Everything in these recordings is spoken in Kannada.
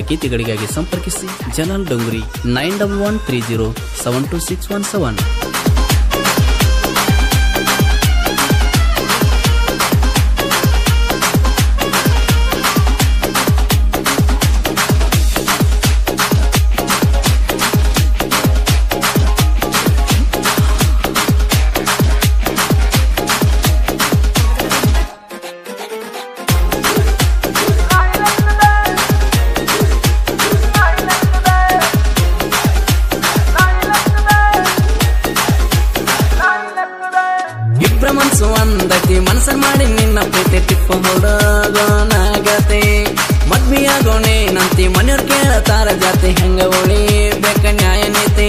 ಗೀತೆಗಳಿಗಾಗಿ ಸಂಪರ್ಕಿಸಿ ಜನಲ್ ಡೊಂಗುರಿ 9113072617. ಮನಸ್ಸು ಅಂದತಿ ಮನಸ್ಸನ್ ಮಾಡಿ ನಿನ್ನ ಪ್ರೀತಿ ಟಿಪ್ಪ ಹೊಡೋನಾಗತೆ ಮದ್ವಿಯಾಗೋಣೆ ನಂತಿ ಮನೆಯವ್ರು ಕೇಳತಾರ ಜಾತಿ ಹೆಂಗ ಉಳಿ ಬೇಕ ನ್ಯಾಯ ನೀತಿ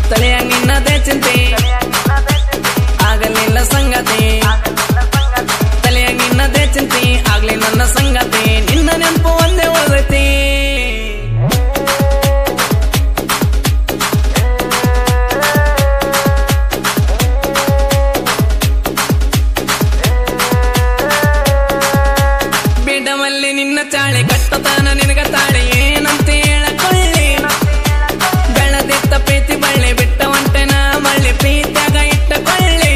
ತಲೆಯ ನಿನ್ನದೇ ಚಿಂತೆ ಆಗಲಿಲ್ಲ ಸಂಗತಿ ತಲೆಯ ನಿನ್ನದೇ ಚಿಂತೆ ಆಗ್ಲಿ ನನ್ನ ಸಂಗತಿ ನಿನ್ನ ನೆನಪು ಒಂದೇ ಉಳಿದೈತಿ ನಿನ್ನ ಚಾಳೆ ಕಟ್ಟತಾನ ನಿನಗ ತಾಳೆ ಏನಂತ ಹೇಳಕೊಳ್ಳಿ ಬೆಳದಿತ್ತ ಪ್ರೀತಿ ಬಳ್ಳಿ ಬಿಟ್ಟ ಒಂಟೆನ ಮಳ್ಳಿ ಪ್ರೀತಿಯಾಗ ಇಟ್ಟಕೊಳ್ಳಿ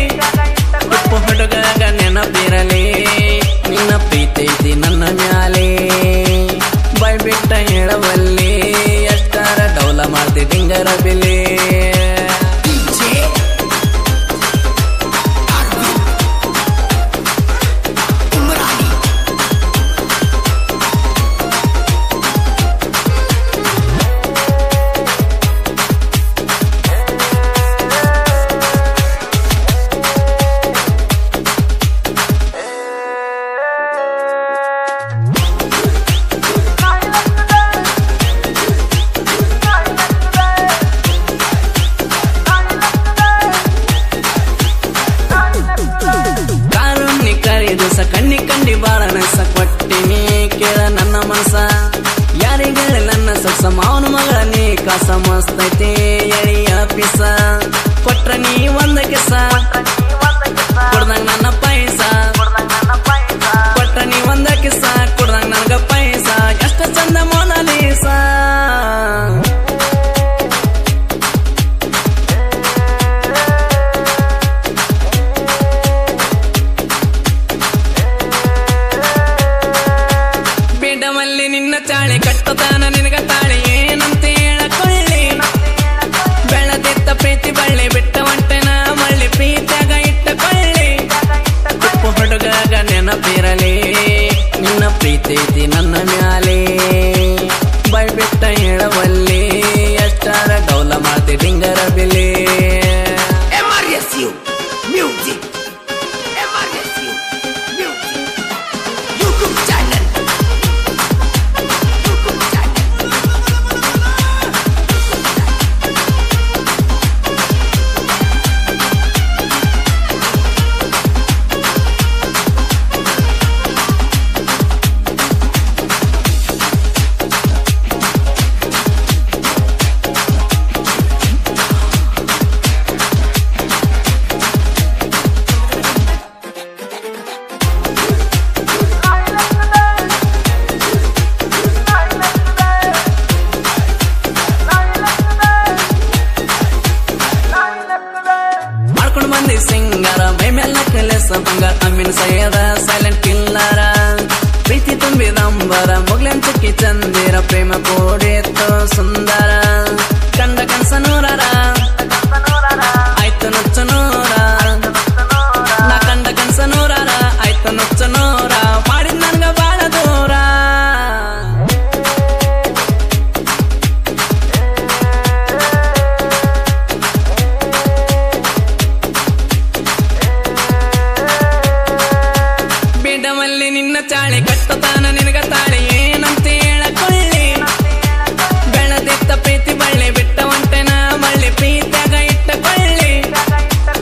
ಉಪ್ಪು ಹುಡುಗಾಗ ನೆನಪಿರಲಿ ನಿನ್ನ ಪ್ರೀತಿ ಐತಿ ನನ್ನ ಮ್ಯಾಲೆ ಬಾಯ್ ಬಿಟ್ಟ ಹೇಳವಲ್ಲಿ ಎಷ್ಟಾರ ಡೌಲ ಮಾಡ್ತಿ ಡಿಂಗರ ಬಿಲಿ ಕಣ್ಣಿ ಕಂಡಿ ಬಾಳ ನಸ ಕೊಟ್ಟಿನಿ ಕೇಳ ನನ್ನ ಮನಸ ಯಾರಿಗಳ ನನ್ನ ಸೊಸ ಮಾವನ ಮಗಳ ನೀ ಕಾಸ ಮಸ್ತೈತಿ ಎಳಿಯ ಪಿಸ ಕೊಟ್ರ ನೀ ಒಂದ ಕೆಸ ಕೊಡ್ದಂಗ ನನ್ನ ಪೈಸ ಕೊಟ್ರ ನೀ ಒಂದ ಕಿಸ ಕೊಡ್ದಂಗ ನನಗ ಪೈಸ ಎಷ್ಟು ಚಂದ ಮೋನಾಲೀಸ ನಿನ್ನ ಚಾಳೆ ಕಟ್ಟತಾನ ನಿನಗ ತಾಳೆ ಏನಂತ ಹೇಳಕೊಳ್ಳಿ ಬೆಳದಿತ್ತ ಪ್ರೀತಿ ಬಳ್ಳಿ ಬಿಟ್ಟ ಒಂಟೆನ ಮಳ್ಳಿ ಪ್ರೀತಿಯಾಗ ಇಟ್ಟಕೊಳ್ಳಿ ಉಪ್ಪು ಹುಡುಗಾಗ ನೆನಪಿರಲಿ ನಿನ್ನ ಪ್ರೀತಿ ಐತಿ ನನ್ನ ಮ್ಯಾಲೆ ಬಾಯ್ ಬಿಟ್ಟ ಹೇಳವಲ್ಲಿ ಎಷ್ಟಾರ ಡೌಲ ಮಾಡ್ತಿ ಡಿಂಗರ ಬಿಲಿ ಸಿಂಗಾರ ಮೈ ಮೇಲ ಕೆಲಸ ಬಂಗಾರ ಅಮ್ಮಿನ ಸೈಯದ ಸೈಲೆಂಟ್ ಕಿಲ್ಲರ ಪ್ರೀತಿ ತುಂಬಿದಂಬರ ಮೊಗ್ಲೆನ್ ಚುಕ್ಕಿ ಚಂದಿರ ಪ್ರೇಮ ಕೋಡಿತ್ತು ಸುಂದರ ಕಂಡ ಕನಸ ನೂರರ ಆಯ್ತು ನುಚ್ಚ ನೂರ ನಾ ಕಂಡ ಕನಸ ನೂರರ ಆಯ್ತು ನುಚ್ಚ ನೂರ ಮಾಡಿದ್ ನನ್ಗ ಬಾಳ ದೂರ ನಿನ್ನ ಚಾಳೆ ಕಟ್ಟತಾನ ನಿನಗ ತಾಳೆ ಏನಂತ ಹೇಳಕೊಳ್ಳಿ ಬೆಳದಿತ್ತ ಪ್ರೀತಿ ಬಳ್ಳಿ ಬಿಟ್ಟ ಒಂಟೆನ ಮಳ್ಳಿ ಪ್ರೀತಿಯಾಗ ಇಟ್ಟಕೊಳ್ಳಿ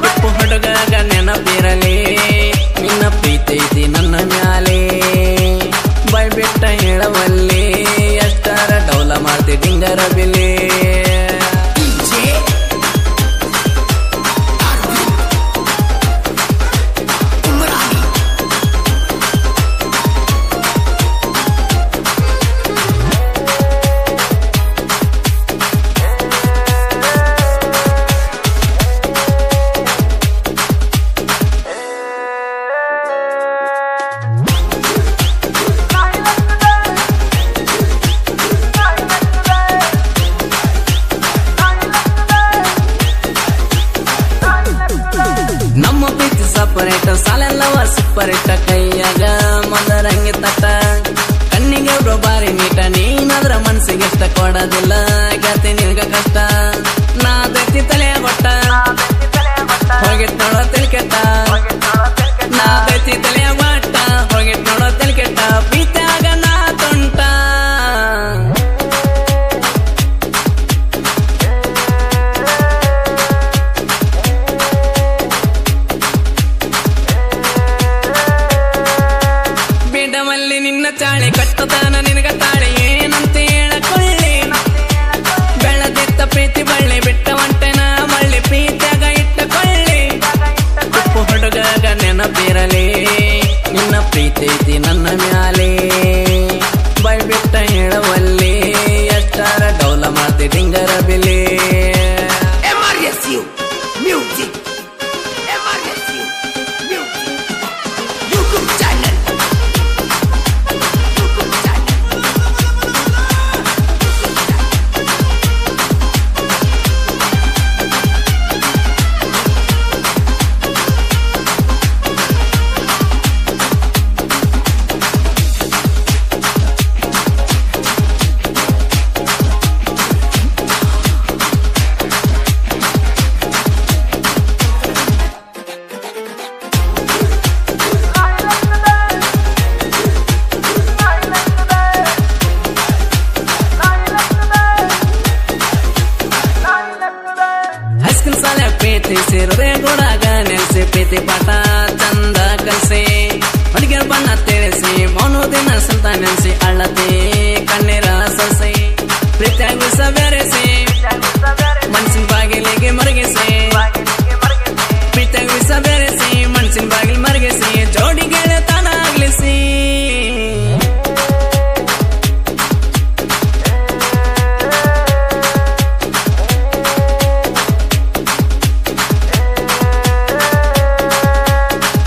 ಉಪ್ಪು ಹುಡುಗಾಗ ನೆನಪಿರಲಿ ನಿನ್ನ ಪ್ರೀತಿ ಐತಿ ನನ್ನ ಮ್ಯಾಲೆ ಬಾಯ್ ಬಿಟ್ಟ ಹೇಳವಲ್ಲಿ ಎಷ್ಟಾರ ಡೌಲ ಮಾಡ್ತಿ ಡಿಂಗರ ಬಿಲಿ ಕೈಯಾಗ ಮದರಂಗಿ ತಟ್ಟ ಕಣ್ಣಿಗೆ ಒಬ್ರು ಬಾರಿ ನೀಟ ನೀನಾದ್ರ ಮನ್ಸಿಗೆ ಇಷ್ಟ ಕೊಡೋದಿಲ್ಲ ಗತಿ ನಿಲ್ಗ ಕಷ್ಟ ನಾ ದತ್ತಿ ತಲೆಯ ಕೊಟ್ಟ ಹೋಗಿಟ್ ನೋಡೋ ತಲೆ ಕೆಟ್ಟ ನಾ ದತ್ತಿ ತಲೆಯ ಕೊಟ್ಟ ಹೋಗಿಟ್ ನೋಡೋ ತಲೆ ಕೆಟ್ಟ ಪ್ರೀತ್ಯಾಗ ನಾ ತುಂಟ ಬಿಡಮಲ್ಲಿ ನಿನ್ನ ಚಾಳಿ ಕಟ್ಟತಾನ ನಿನಗ ತಾಳಿ ಏನಂತ ಹೇಳಕೊಳ್ಳಿ ಬೆಳದಿತ್ತ ಪ್ರೀತಿ ಬಳ್ಳಿ ಬಿಟ್ಟ ಒಂಟೆನ ಮಳ್ಳಿ ಪ್ರೀತಿಯಾಗ ಇಟ್ಟಕೊಳ್ಳಿ ಉಪ್ಪು ಹುಡುಗಾಗ ನೆನಪಿರಲಿ ನಿನ್ನ ಪ್ರೀತಿ ಐತಿ ನನ್ನ ಮ್ಯಾಲೆ ಬೈ ಬಿಟ್ಟ ಹೇಳವಲ್ಲಿ ಎಷ್ಟಾರ ಡೌಲ ಮಾಡ್ತಿ ಡಿಂಗರ ಬಿಲಿ MRSU Music MRSU Music YouTube channel ಪ್ರೀತಿ ಸೇರದೆ ಗುಡಾಗ ನೆಲೆಸಿ ಪ್ರೀತಿ ಪಾಠ ಚಂದ ಕಲಿಸಿ ಹುಡುಗಿಯ ಬಣ್ಣ ತಿಳಿಸಿ ಮೌನ ದಿನ ಸಂತ ನೆನೆಸಿ ಅಳ್ಳತಿ ಕಣ್ಣೀರ ಸಸಿ ಪ್ರೀತಿಯಾಗಿ ಬೆರೆಸಿ ಮನಸ್ಸಿನ ಬಾಗಿಲಿಗೆ ಮರಗಿಸಿ ಪ್ರೀತಿಯಾಗಿ ಬೆರೆಸಿ ಮನಸ್ಸಿನ ಬಾಗಿಲು ಮರಗಿಸಿ ಜೋಡಿ ಗೆಳೆತನ ಆಗ್ಲಿಸಿ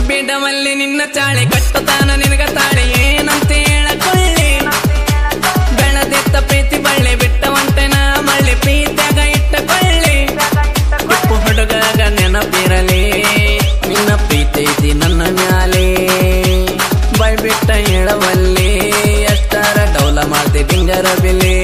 ಬಿಡಮಲ್ಲಿ ನಿನ್ನ ಚಾಳಿ ಕಟ್ಟತಾನ ನಿನಗ ತಾಳಿ ಏನಂತ ಹೇಳಕೊಳ್ಳಿ ಬೆಳದಿತ್ತ ಪ್ರೀತಿ ಬಳ್ಳಿ ಬಿಟ್ಟ ಒಂಟೆನ ಮಳ್ಳಿ ಪ್ರೀತಿಯಾಗ ಇಟ್ಟಕೊಳ್ಳಿ ಉಪ್ಪು ಹುಡುಗಾಗ ನೆನಪಿರಲಿ ನಿನ್ನ ಪ್ರೀತಿ ಐತಿ ನನ್ನ ಮ್ಯಾಲೆ ಬೈ ಬಿಟ್ಟ ಹೇಳವಲ್ಲಿ ಎಷ್ಟಾರ ಡೌಲ ಮಾಡ್ತಿ ಡಿಂಗರ ಬಿಲಿ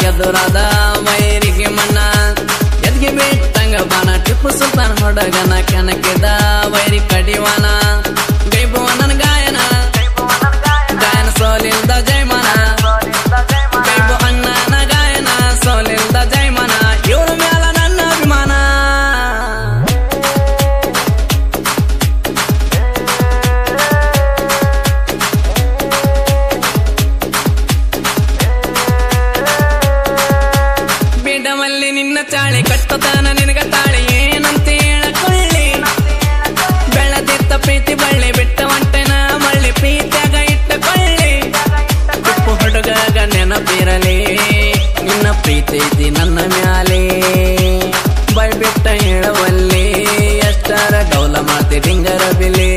ಎದುರಾದ ವೈರಿಗೆ ಮಣ್ಣ ಎದ್ಗೆ ಬಿಟ್ಟಂಗ ಬಾನ ಟಿಪ್ಪು ಸುಲ್ತಾನ್ ಹೊಡಗನ ಕೆನಕಿದ ವೈರಿ ಕಡಿವಾನ ಗೈಬುವ ನನ್ ಗಾಯನ ಗಾಯನ ಸೋಲಿಲ್ದ ಜೈಮನ ಗೈಬು ಅಣ್ಣನ ಗಾಯನ ಸೋಲಿಲ್ದ ಜೈಮನ ಇವ್ರ ಮ್ಯಾಲ ನನ್ನ ಅಭಿಮಾನ ಬಿಡಮಲ್ಲಿ ನಿನ್ನ ಚಾಳಿ ಕಟ್ಟತಾನ ನಿನಗ ತಾಳಿ ಏನಂತ ಹೇಳಕೊಳ್ಳಿ ಬೆಳದಿತ್ತ ಪ್ರೀತಿ ಬಳ್ಳಿ ಬಿಟ್ಟ ಒಂಟೆನ ಮಳ್ಳಿ ಪ್ರೀತಿಯಾಗ ಇಟ್ಟಕೊಳ್ಳಿ ಉಪ್ಪು ಹುಡುಗಾಗ ನೆನಪಿರಲಿ ನಿನ್ನ ಪ್ರೀತಿ ಐತಿ ನನ್ನ ಮ್ಯಾಲೆ ಬೈ ಬಿಟ್ಟ ಹೇಳವಲ್ಲಿ ಎಷ್ಟಾರ ಡೌಲ ಮಾಡ್ತಿ ಡಿಂಗರ ಬಿಲಿ